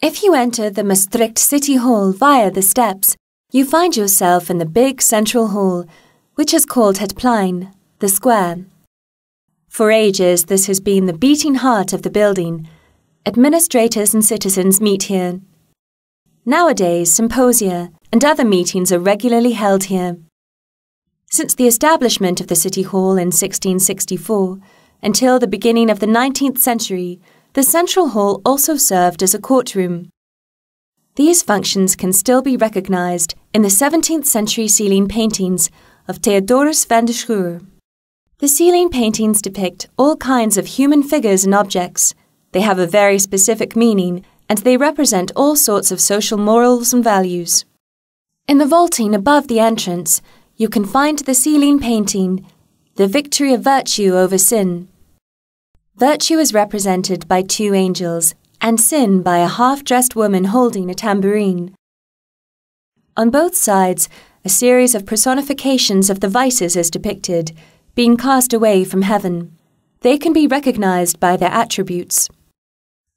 If you enter the Maastricht City Hall via the steps, you find yourself in the big central hall, which is called Het Plein, the square. For ages, this has been the beating heart of the building. Administrators and citizens meet here. Nowadays, symposia and other meetings are regularly held here. Since the establishment of the City Hall in 1664, until the beginning of the 19th century, the Central Hall also served as a courtroom. These functions can still be recognized in the 17th century ceiling paintings of Theodorus van der Schuur. The ceiling paintings depict all kinds of human figures and objects. They have a very specific meaning, and they represent all sorts of social morals and values. In the vaulting above the entrance, you can find the ceiling painting, The Victory of Virtue over Sin. Virtue is represented by two angels, and sin by a half-dressed woman holding a tambourine. On both sides, a series of personifications of the vices is depicted, being cast away from heaven. They can be recognized by their attributes.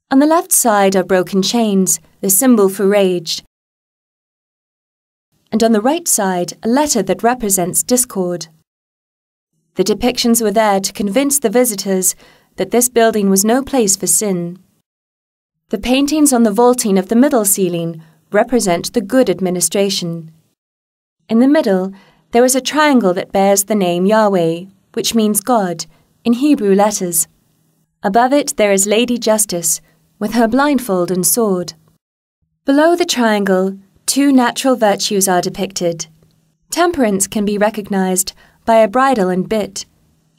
On the left side are broken chains, the symbol for rage, and on the right side, a letter that represents discord. The depictions were there to convince the visitors that this building was no place for sin. The paintings on the vaulting of the middle ceiling represent the good administration. In the middle, there is a triangle that bears the name Yahweh, which means God, in Hebrew letters. Above it there is Lady Justice, with her blindfold and sword. Below the triangle, two natural virtues are depicted. Temperance can be recognized by a bridle and bit,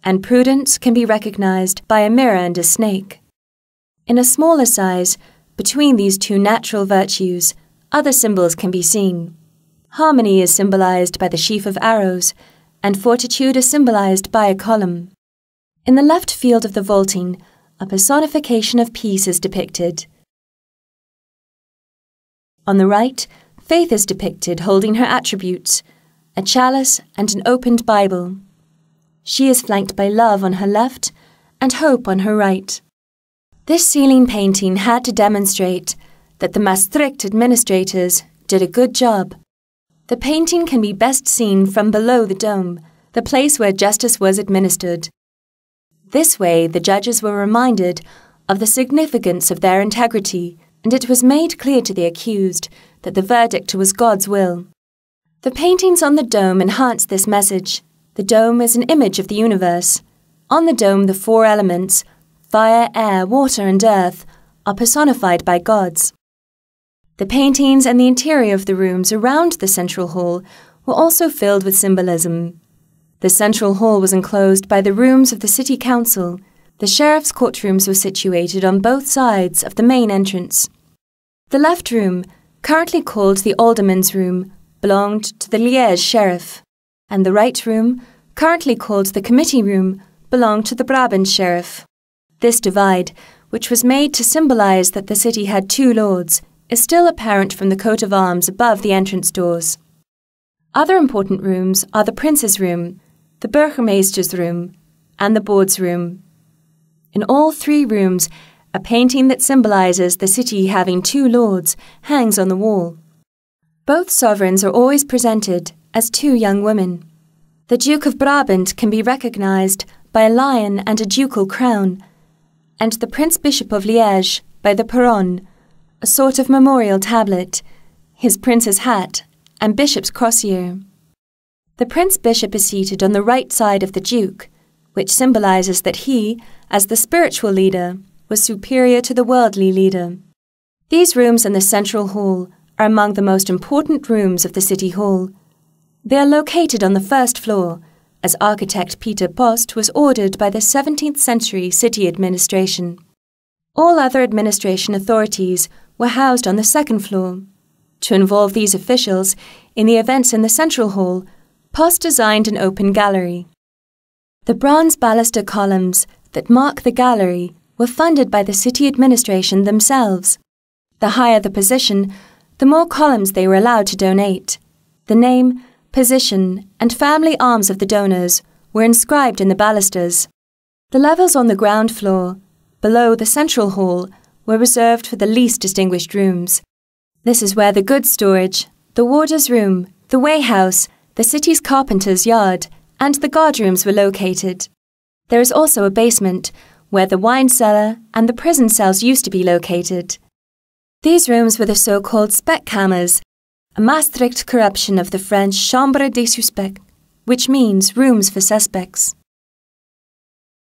and prudence can be recognized by a mirror and a snake. In a smaller size, between these two natural virtues, other symbols can be seen. Harmony is symbolized by the sheaf of arrows, and fortitude is symbolized by a column. In the left field of the vaulting, a personification of peace is depicted. On the right, Faith is depicted holding her attributes, a chalice and an opened Bible. She is flanked by Love on her left and Hope on her right. This ceiling painting had to demonstrate that the Maastricht administrators did a good job. The painting can be best seen from below the dome, the place where justice was administered. This way, the judges were reminded of the significance of their integrity, and it was made clear to the accused that the verdict was God's will. The paintings on the dome enhance this message. The dome is an image of the universe. On the dome, the four elements, fire, air, water, and earth, are personified by gods. The paintings and the interior of the rooms around the central hall were also filled with symbolism. The central hall was enclosed by the rooms of the city council. The sheriff's courtrooms were situated on both sides of the main entrance. The left room, currently called the alderman's room, belonged to the Liège sheriff, and the right room, currently called the committee room, belonged to the Brabant sheriff. This divide, which was made to symbolize that the city had two lords, is still apparent from the coat of arms above the entrance doors. Other important rooms are the prince's room, the burgemeester's room, and the board's room. In all three rooms, a painting that symbolizes the city having two lords hangs on the wall. Both sovereigns are always presented as two young women. The Duke of Brabant can be recognized by a lion and a ducal crown, and the Prince Bishop of Liège by the Peron, a sort of memorial tablet, his prince's hat, and bishop's crosier. The Prince Bishop is seated on the right side of the Duke, which symbolizes that he, as the spiritual leader, was superior to the worldly leader. These rooms in the central hall are among the most important rooms of the City Hall. They are located on the first floor, as architect Peter Post was ordered by the 17th century city administration. All other administration authorities were housed on the second floor. To involve these officials in the events in the central hall, Post designed an open gallery. The bronze baluster columns that mark the gallery were funded by the city administration themselves. The higher the position, the more columns they were allowed to donate. The name, position, and family arms of the donors were inscribed in the balusters. The levels on the ground floor, below the central hall, were reserved for the least distinguished rooms. This is where the goods storage, the warder's room, the weighhouse, the city's carpenter's yard, and the guardrooms were located. There is also a basement, where the wine cellar and the prison cells used to be located. These rooms were the so-called Speckkammers, a Maastricht corruption of the French Chambre des Suspects, which means rooms for suspects.